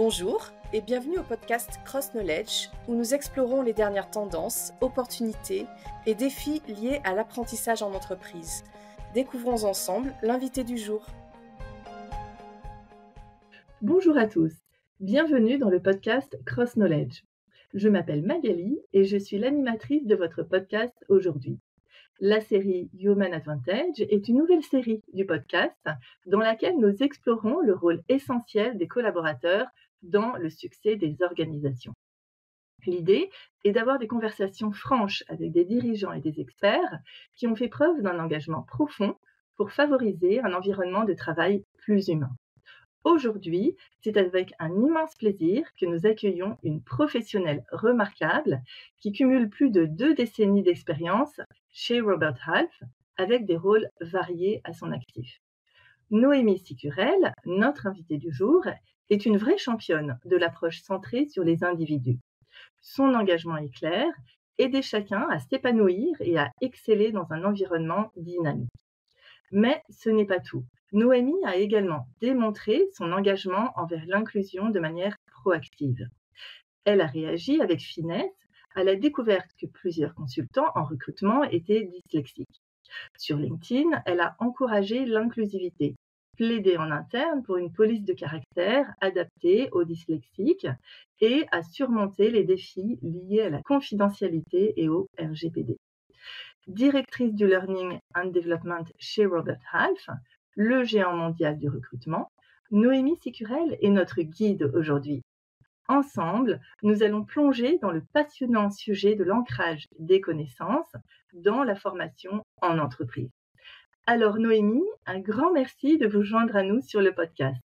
Bonjour et bienvenue au podcast Cross Knowledge où nous explorons les dernières tendances, opportunités et défis liés à l'apprentissage en entreprise. Découvrons ensemble l'invité du jour. Bonjour à tous, bienvenue dans le podcast Cross Knowledge. Je m'appelle Magali et je suis l'animatrice de votre podcast aujourd'hui. La série Human Advantage est une nouvelle série du podcast dans laquelle nous explorons le rôle essentiel des collaborateurs dans le succès des organisations. L'idée est d'avoir des conversations franches avec des dirigeants et des experts qui ont fait preuve d'un engagement profond pour favoriser un environnement de travail plus humain. Aujourd'hui, c'est avec un immense plaisir que nous accueillons une professionnelle remarquable qui cumule plus de 2 décennies d'expérience chez Robert Half avec des rôles variés à son actif. Noémie Sicurel, notre invitée du jour, est une vraie championne de l'approche centrée sur les individus. Son engagement est clair, aider chacun à s'épanouir et à exceller dans un environnement dynamique. Mais ce n'est pas tout. Noémie a également démontré son engagement envers l'inclusion de manière proactive. Elle a réagi avec finesse à la découverte que plusieurs consultants en recrutement étaient dyslexiques. Sur LinkedIn, elle a encouragé l'inclusivité, plaidé en interne pour une police de caractère adaptée aux dyslexiques et a surmonté les défis liés à la confidentialité et au RGPD. Directrice du Learning and Development chez Robert Half, le géant mondial du recrutement, Noémie Sicurel est notre guide aujourd'hui. Ensemble, nous allons plonger dans le passionnant sujet de l'ancrage des connaissances dans la formation en entreprise. Alors Noémie, un grand merci de vous joindre à nous sur le podcast.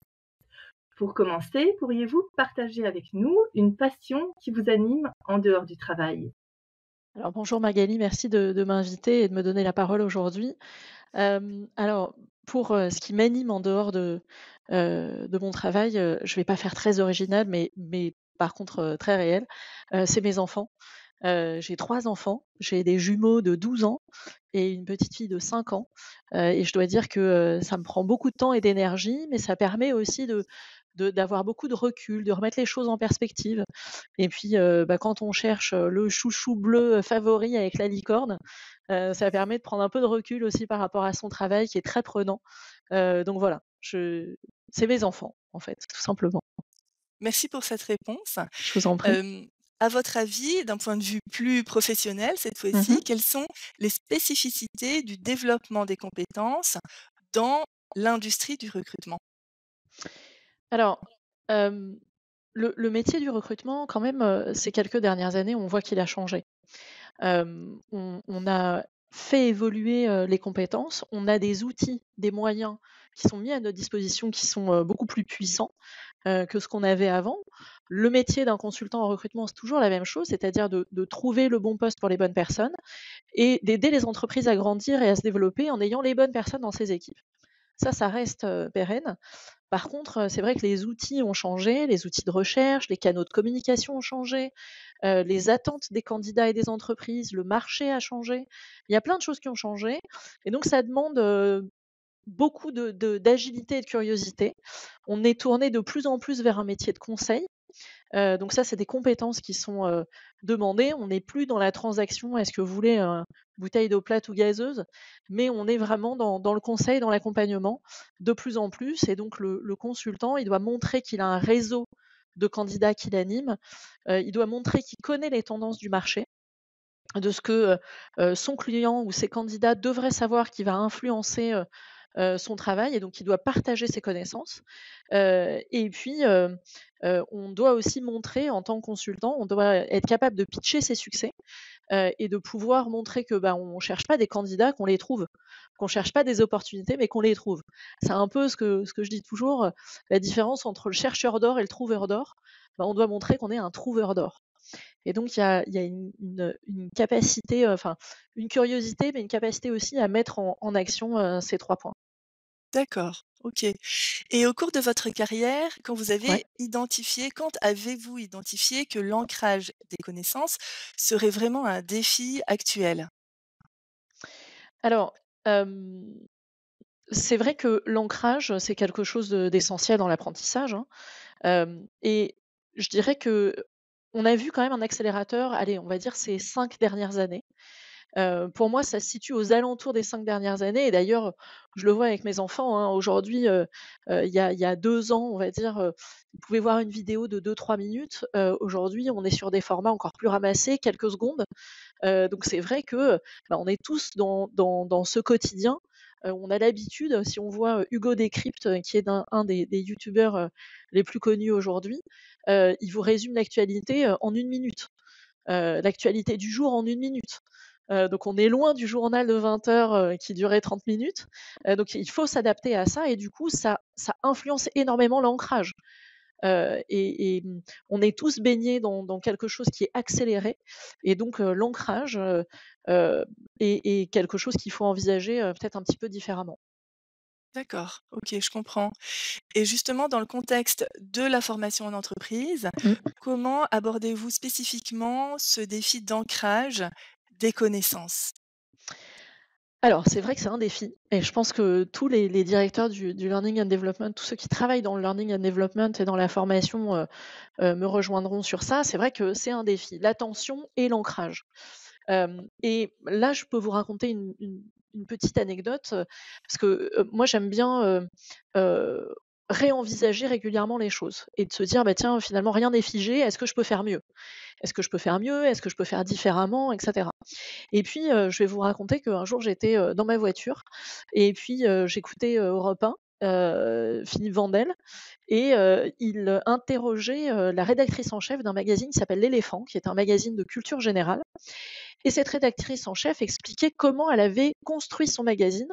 Pour commencer, pourriez-vous partager avec nous une passion qui vous anime en dehors du travail ? Alors bonjour Magali, merci de m'inviter et de me donner la parole aujourd'hui. Alors pour, ce qui m'anime en dehors de mon travail, je vais pas faire très original, mais par contre, très réel, c'est mes enfants. J'ai 3 enfants, j'ai des jumeaux de 12 ans et une petite fille de 5 ans, et je dois dire que, ça me prend beaucoup de temps et d'énergie, mais ça permet aussi d'avoir beaucoup de recul, de remettre les choses en perspective. Et puis, quand on cherche, le chouchou bleu, favori avec la licorne, ça permet de prendre un peu de recul aussi par rapport à son travail qui est très prenant. Donc voilà, c'est mes enfants, en fait, tout simplement. Merci pour cette réponse. Je vous en prie. Hem, à votre avis, d'un point de vue plus professionnel cette Mmh. fois-ci, quelles sont les spécificités du développement des compétences dans l'industrie du recrutement? Alors, hem, le métier du recrutement quand même, ces quelques dernières années, on voit qu'il a changé. On a fait évoluer, les compétences. On a des outils, des moyens qui sont mis à notre disposition qui sont, beaucoup plus puissants, que ce qu'on avait avant. Le métier d'un consultant en recrutement, c'est toujours la même chose, c'est-à-dire de trouver le bon poste pour les bonnes personnes et d'aider les entreprises à grandir et à se développer en ayant les bonnes personnes dans ses équipes. Ça reste, pérenne. Par contre, c'est vrai que les outils ont changé, les outils de recherche, les canaux de communication ont changé, les attentes des candidats et des entreprises, le marché a changé. Il y a plein de choses qui ont changé et donc ça demande, beaucoup d'agilité et de curiosité. On est tourné de plus en plus vers un métier de conseil. Donc ça, c'est des compétences qui sont, demandées. On n'est plus dans la transaction: «Est-ce que vous voulez, bouteille d'eau plate ou gazeuse?» mais on est vraiment dans le conseil, dans l'accompagnement, de plus en plus et donc le consultant, il doit montrer qu'il a un réseau de candidats qu'il anime. Il doit montrer qu'il connaît les tendances du marché, de ce que, son client ou ses candidats devraient savoir qui va influencer, son travail et donc il doit partager ses connaissances. Et puis, on doit aussi montrer en tant que consultant, on doit être capable de pitcher ses succès, et de pouvoir montrer que, bah, on cherche pas des candidats, qu'on les trouve. Qu'on cherche pas des opportunités, mais qu'on les trouve. C'est un peu ce que je dis toujours, la différence entre le chercheur d'or et le trouveur d'or. Bah, on doit montrer qu'on est un trouveur d'or. Et donc il y a une capacité, enfin une curiosité, mais une capacité aussi à mettre en action, ces 3 points. D'accord, OK, et au cours de votre carrière, Ouais. quand avez-vous identifié que l'ancrage des connaissances serait vraiment un défi actuel? Alors, c'est vrai que l'ancrage, c'est quelque chose d'essentiel dans l'apprentissage, hein. Et je dirais qu'on a vu quand même un accélérateur, allez, on va dire ces 5 dernières années. Pour moi, ça se situe aux alentours des 5 dernières années et d'ailleurs, je le vois avec mes enfants, hein. Aujourd'hui, il y a 2 ans, on va dire, ils pouvaient voir une vidéo de 2-3 minutes. Aujourd'hui, on est sur des formats encore plus ramassés, quelques secondes. Donc c'est vrai que, bah, on est tous dans ce quotidien. On a l'habitude, si on voit, Hugo Décrypte, qui est un des youtubeurs, les plus connus aujourd'hui, il vous résume l'actualité, en 1 minute. L'actualité du jour en 1 minute. Donc on est loin du journal de 20 heures qui durait 30 minutes. Donc il faut s'adapter à ça et du coup ça influence énormément l'ancrage. On est tous baignés dans quelque chose qui est accéléré et donc l'ancrage, est quelque chose qu'il faut envisager, peut-être un petit peu différemment. D'accord, OK, je comprends. Et justement, dans le contexte de la formation en entreprise, Mmh. comment abordez-vous spécifiquement ce défi d'ancrage des connaissances? Alors, c'est vrai que c'est un défi et je pense que tous les directeurs du learning and development, tous ceux qui travaillent dans le learning and development et dans la formation, me rejoindront sur ça. C'est vrai que c'est un défi, l'attention et l'ancrage. Et là, je peux vous raconter une petite anecdote, parce que, moi j'aime bien, heu, réenvisager régulièrement les choses et de se dire: «Bah, tiens, finalement rien n'est figé, est-ce que je peux faire mieux? Est-ce que je peux faire mieux? Est-ce que je peux faire différemment?» et cetera. Et puis, je vais vous raconter qu'un jour j'étais, dans ma voiture et puis, j'écoutais, Europe 1, Philippe Vandel et il interrogeait, la rédactrice en chef d'un magazine qui s'appelle L'Éléphant, qui est un magazine de culture générale et cette rédactrice en chef expliquait comment elle avait construit son magazine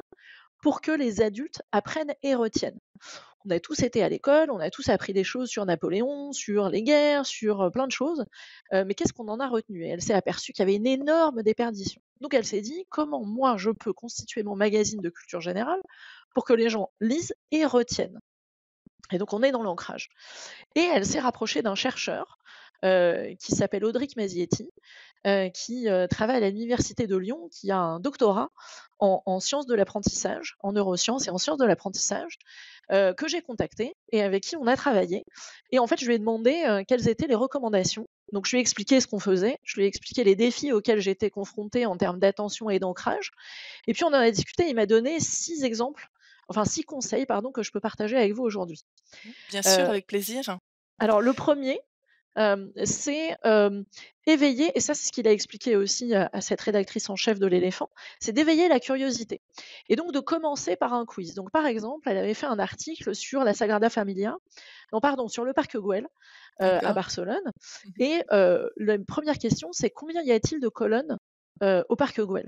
pour que les adultes apprennent et retiennent. On a tous été à l'école, on a tous appris des choses sur Napoléon, sur les guerres, sur plein de choses, mais qu'est-ce qu'on en a retenu? Et elle s'est aperçue qu'il y avait une énorme déperdition. Donc elle s'est dit: «Comment moi je peux constituer mon magazine de culture générale pour que les gens lisent et retiennent?» Et donc on est dans l'ancrage. Et elle s'est rapprochée d'un chercheur, qui s'appelle Audric Mazietti, qui, travaille à l'université de Lyon, qui a un doctorat en sciences de l'apprentissage, en neurosciences et en sciences de l'apprentissage, que j'ai contacté et avec qui on a travaillé. Et en fait, je lui ai demandé, quelles étaient les recommandations. Donc je lui ai expliqué ce qu'on faisait, je lui ai expliqué les défis auxquels j'étais confrontée en termes d'attention et d'ancrage et puis on en a discuté, il m'a donné 6 exemples, enfin 6 conseils pardon, que je peux partager avec vous aujourd'hui. Bien sûr, Heu, avec plaisir. alors le premier c'est, éveiller et ça, c'est ce qu'il a expliqué aussi à cette rédactrice en chef de L'Éléphant, c'est d'éveiller la curiosité et donc de commencer par un quiz. Donc par exemple, elle avait fait un article sur la Sagrada Familia non pardon, sur le parc Güell, à D'accord. Barcelone Mmh. et la première question, c'est: «Combien y a-t-il de colonnes, au parc Güell?»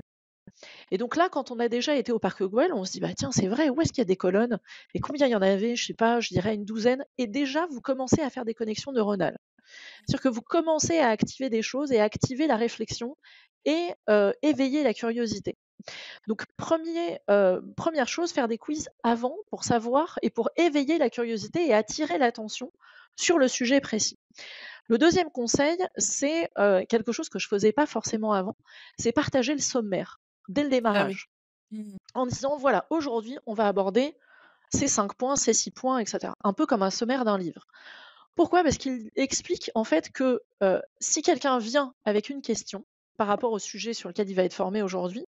Et donc là, quand on a déjà été au parc Güell, on se dit: «Bah tiens, c'est vrai, où est-ce qu'il y a des colonnes et combien il y en avait?» Je sais pas, je dirais une douzaine et déjà vous commencez à faire des connexions neuronales. C'est-à-dire que vous commencez à activer des choses et à activer la réflexion et éveiller la curiosité. Donc 1re chose, faire des quiz avant pour savoir et pour éveiller la curiosité et attirer l'attention sur le sujet précis. Le deuxième conseil, c'est, quelque chose que je faisais pas forcément avant, c'est partager le sommaire dès le Ah oui. démarrage. Mmh. En disant: «Voilà, aujourd'hui, on va aborder ces 5 points, ces 6 points» et cetera. Un peu comme un sommaire d'un livre. Pourquoi? Parce qu'il explique en fait que, si quelqu'un vient avec une question par rapport au sujet sur lequel il va être formé aujourd'hui,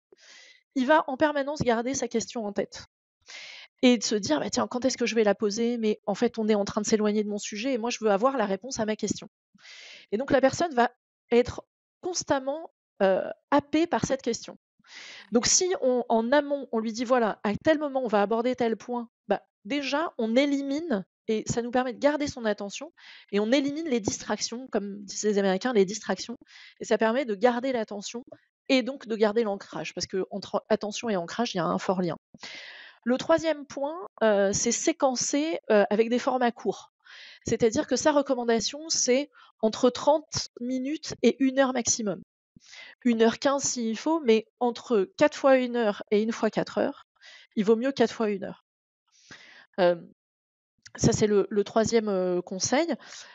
il va en permanence garder sa question en tête et de se dire: «Bah, tiens, quand est-ce que je vais la poser? Mais en fait, on est en train de s'éloigner de mon sujet et moi, je veux avoir la réponse à ma question» et donc la personne va être constamment, happée par cette question. Donc si on en amont, on lui dit: «Voilà, à tel moment, on va aborder tel point», bah, déjà, on élimine et ça nous permet de garder son attention et on élimine les distractions, comme disent les Américains, les distractions et ça permet de garder l'attention et donc de garder l'ancrage parce qu'entre attention et ancrage, il y a un fort lien. Le troisième point, c'est séquencer, avec des formats courts. C'est-à-dire que sa recommandation, c'est entre 30 minutes et 1 heure maximum. 1 h 15 s'il faut, mais entre 4 fois 1 heure et 1 fois 4 heures, il vaut mieux 4 fois 1 heure. Hem, Ça c'est le 3e, conseil.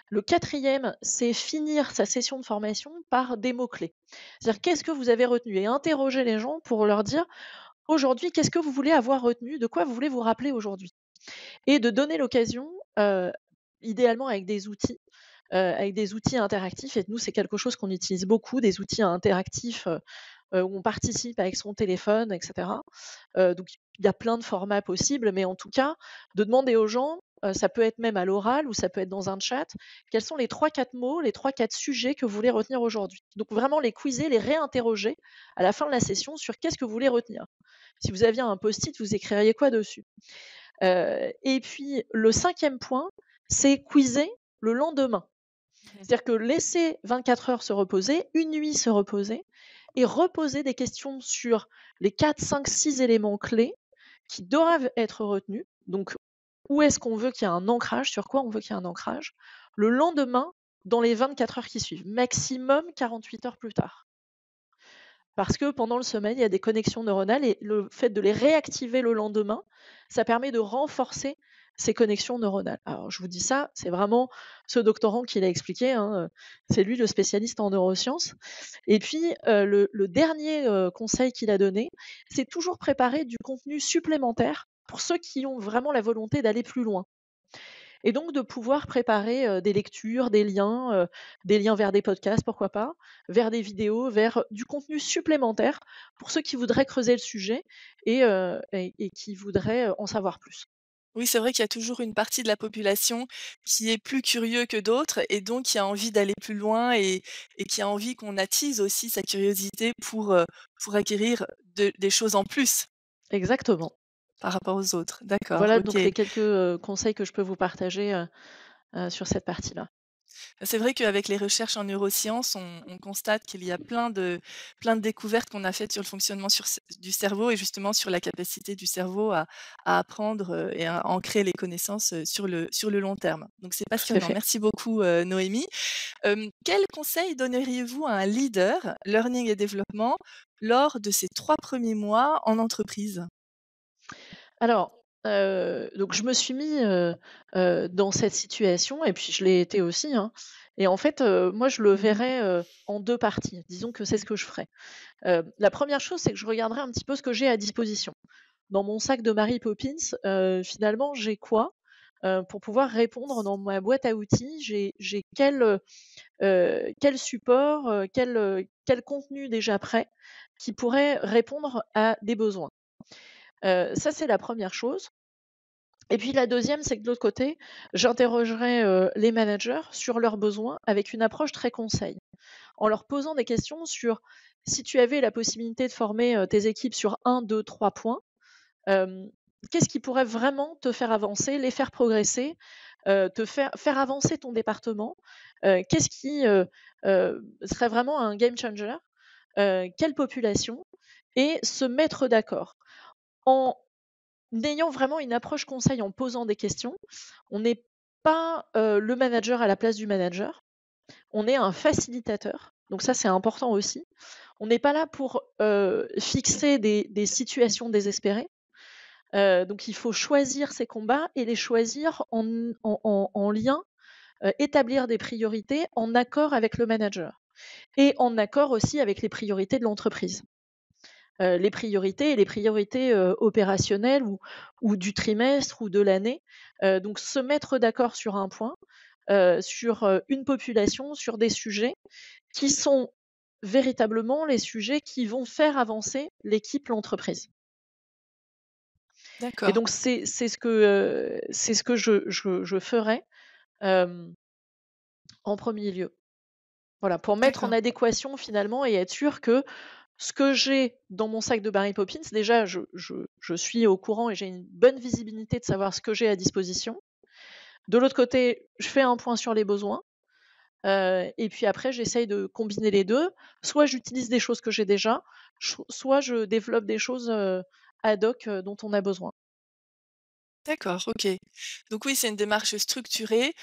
Le quatrième, c'est finir sa session de formation par des mots-clés. C'est-à-dire qu'est-ce que vous avez retenu? Et interroger les gens pour leur dire: «Aujourd'hui, qu'est-ce que vous voulez avoir retenu? De quoi vous voulez vous rappeler aujourd'hui?» et de donner l'occasion, idéalement avec des outils interactifs. Et nous, c'est quelque chose qu'on utilise beaucoup, des outils interactifs où on participe avec son téléphone, etc. Donc, il y a plein de formats possibles, mais en tout cas, de demander aux gens, ça peut être même à l'oral ou ça peut être dans un chat, quels sont les 3-4 mots, les 3-4 sujets que vous voulez retenir aujourd'hui. Donc, vraiment les quizer, les réinterroger à la fin de la session sur qu'est-ce que vous voulez retenir. Si vous aviez un post-it, vous écririez quoi dessus? Et puis, le 5e point, c'est quizer le lendemain. C'est-à-dire que laisser 24 heures se reposer, une nuit se reposer, et reposer des questions sur les 4, 5, 6 éléments clés qui doivent être retenus. Donc, où est-ce qu'on veut qu'il y ait un ancrage, sur quoi on veut qu'il y ait un ancrage, le lendemain, dans les 24 heures qui suivent, maximum 48 heures plus tard. Parce que pendant le sommeil, il y a des connexions neuronales et le fait de les réactiver le lendemain, ça permet de renforcer ces connexions neuronales. Alors, je vous dis ça, c'est vraiment ce doctorant qui l'a expliqué, hein, c'est lui le spécialiste en neurosciences. Et puis, le dernier conseil qu'il a donné, c'est toujours préparer du contenu supplémentaire pour ceux qui ont vraiment la volonté d'aller plus loin. Et donc de pouvoir préparer des lectures, des liens vers des podcasts, pourquoi pas, vers des vidéos, vers du contenu supplémentaire pour ceux qui voudraient creuser le sujet et qui voudraient en savoir plus. Oui, c'est vrai qu'il y a toujours une partie de la population qui est plus curieux que d'autres et donc qui a envie d'aller plus loin et qui a envie qu'on attise aussi sa curiosité pour acquérir des choses en plus Exactement. par rapport aux autres. D'accord, Voilà OK. donc les quelques conseils que je peux vous partager sur cette partie-là. C'est vrai qu'avec les recherches en neurosciences, on constate qu'il y a plein de découvertes qu'on a faites sur le fonctionnement du cerveau et justement sur la capacité du cerveau à apprendre et à ancrer les connaissances sur le long terme. Donc c'est Tout à passionnant. fait. Merci beaucoup, Noémie. Quel conseil donneriez-vous à un leader, learning et développement, lors de ses 3 premiers mois en entreprise? Alors, donc je me suis mis, dans cette situation et puis je l'ai été aussi, hein, et en fait, moi je le Mmh. verrais, en 2 parties. Disons que c'est ce que je ferais. La première chose, c'est que je regarderai un petit peu ce que j'ai à disposition. Dans mon sac de Mary Poppins, finalement, j'ai quoi? Pour pouvoir répondre dans ma boîte à outils, j'ai quel support, quel contenu déjà prêt qui pourrait répondre à des besoins? Ça, c'est la première chose. Et puis la deuxième, c'est que de l'autre côté, j'interrogerai, les managers sur leurs besoins avec une approche très conseil. En leur posant des questions sur si tu avais la possibilité de former, tes équipes sur un, 2, 3 points, hem, qu'est-ce qui pourrait vraiment te faire avancer, les faire progresser, te faire avancer ton département? Qu'est-ce qui, serait vraiment un game changer? Quelle population? Et se mettre d'accord. En n'ayant vraiment une approche conseil, en posant des questions, on n'est pas, le manager à la place du manager, on est un facilitateur, donc ça, c'est important aussi. On n'est pas là pour, fixer des situations désespérées, donc il faut choisir ses combats et les choisir en lien, établir des priorités en accord avec le manager et en accord aussi avec les priorités de l'entreprise. Les priorités, opérationnelles ou du trimestre ou de l'année, donc se mettre d'accord sur un point, sur, une population, sur des sujets qui sont véritablement les sujets qui vont faire avancer l'équipe, l'entreprise. Et D'accord. donc c'est ce que je ferais, hem, en premier lieu. Voilà, pour mettre en D'accord. adéquation finalement et être sûr que ce que j'ai dans mon sac de Mary Poppins, déjà je suis au courant et j'ai une bonne visibilité de savoir ce que j'ai à disposition. De l'autre côté, je fais un point sur les besoins, et puis après j'essaye de combiner les 2. Soit j'utilise des choses que j'ai déjà, soit je développe des choses, ad hoc, dont on a besoin. D'accord, OK. Donc oui, c'est une démarche structurée,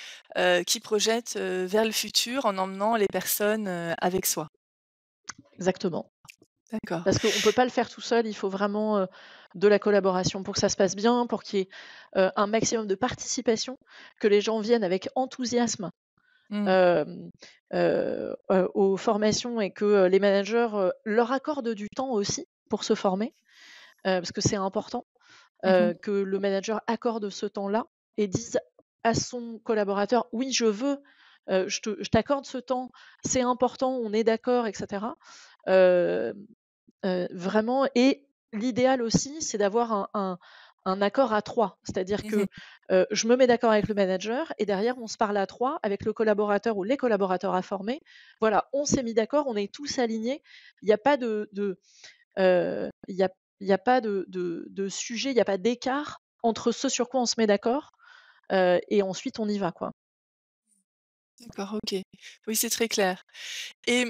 qui projette, vers le futur en emmenant les personnes, avec soi. Exactement. D'accord. Parce qu'on ne peut pas le faire tout seul, il faut vraiment, de la collaboration pour que ça se passe bien, pour qu'il y ait, un maximum de participation, que les gens viennent avec enthousiasme, Mmh. hem, aux formations et que, les managers, leur accordent du temps aussi pour se former, parce que c'est important, Mmh. que le manager accorde ce temps-là et dise: à son collaborateur: «Oui, je veux, je t'accorde ce temps, c'est important, on est d'accord» et cetera. Heu Vraiment, et l'idéal aussi, c'est d'avoir un accord à 3. C'est-à-dire Mmh. que, je me mets d'accord avec le manager et derrière on se parle à 3 avec le collaborateur ou les collaborateurs à former. Voilà, on s'est mis d'accord, on est tous alignés. Il y a pas il y a pas de sujet, il y a pas d'écart entre ce sur quoi on se met d'accord, et ensuite on y va, quoi. D'accord, OK. Oui, c'est très clair. Et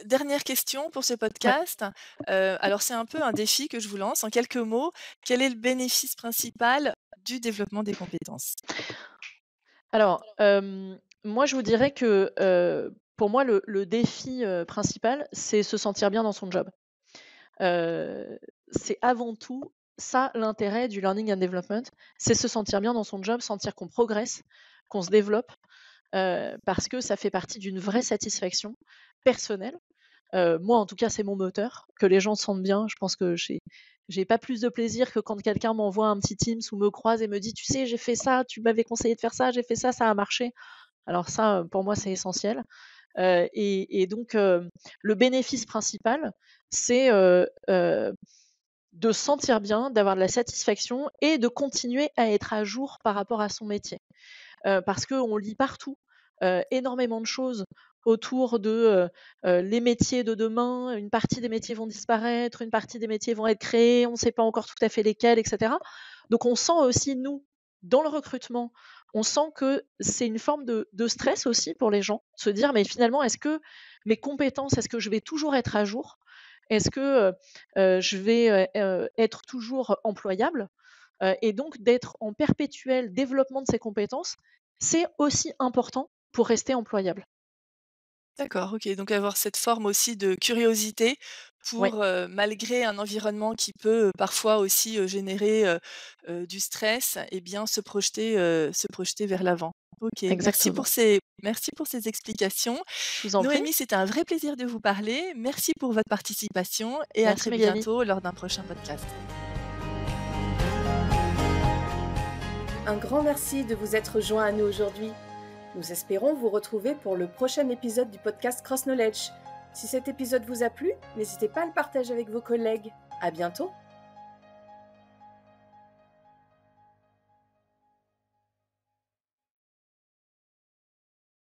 dernière question pour ce Ouais. podcast, alors c'est un peu un défi que je vous lance. En quelques mots, quel est le bénéfice principal du développement des compétences? Alors, moi je vous dirais que, pour moi le défi, principal, c'est se sentir bien dans son job. Heu, c'est avant tout ça l'intérêt du learning and development, c'est se sentir bien dans son job, sentir qu'on progresse, qu'on se développe, parce que ça fait partie d'une vraie satisfaction personnelle. Moi, en tout cas, c'est mon moteur, que les gens se sentent bien. Je pense que j'ai pas plus de plaisir que quand quelqu'un m'envoie un petit Teams ou me croise et me dit: «Tu sais, j'ai fait ça, tu m'avais conseillé de faire ça, j'ai fait ça a marché». Alors ça, pour moi, c'est essentiel. Et donc, le bénéfice principal, c'est, de se sentir bien, d'avoir de la satisfaction et de continuer à être à jour par rapport à son métier. Parce qu'on lit partout, énormément de choses autour de, les métiers de demain. Une partie des métiers vont disparaître, une partie des métiers vont être créés, on ne sait pas encore tout à fait lesquels et cetera. Donc on sent aussi, nous, dans le recrutement, on sent que c'est une forme de stress aussi pour les gens, se dire: «Mais finalement, est-ce que mes compétences, est-ce que je vais toujours être à jour? Est-ce que, je vais, être toujours employable?» Et donc d'être en perpétuel développement de ses compétences, c'est aussi important pour rester employable. D'accord, OK, donc avoir cette forme aussi de curiosité Ouais, pour, malgré un environnement qui peut, parfois aussi, générer, du stress et bien se projeter vers l'avant. OK, exactement. merci pour ces explications. Je vous en prie. Noémie, c'était un vrai plaisir de vous parler. Merci pour votre participation et à Merci très Magali. bientôt lors d'un prochain podcast. Un grand merci de vous être joint à nous aujourd'hui. Nous espérons vous retrouver pour le prochain épisode du podcast Cross Knowledge. Si cet épisode vous a plu, n'hésitez pas à le partager avec vos collègues. À bientôt!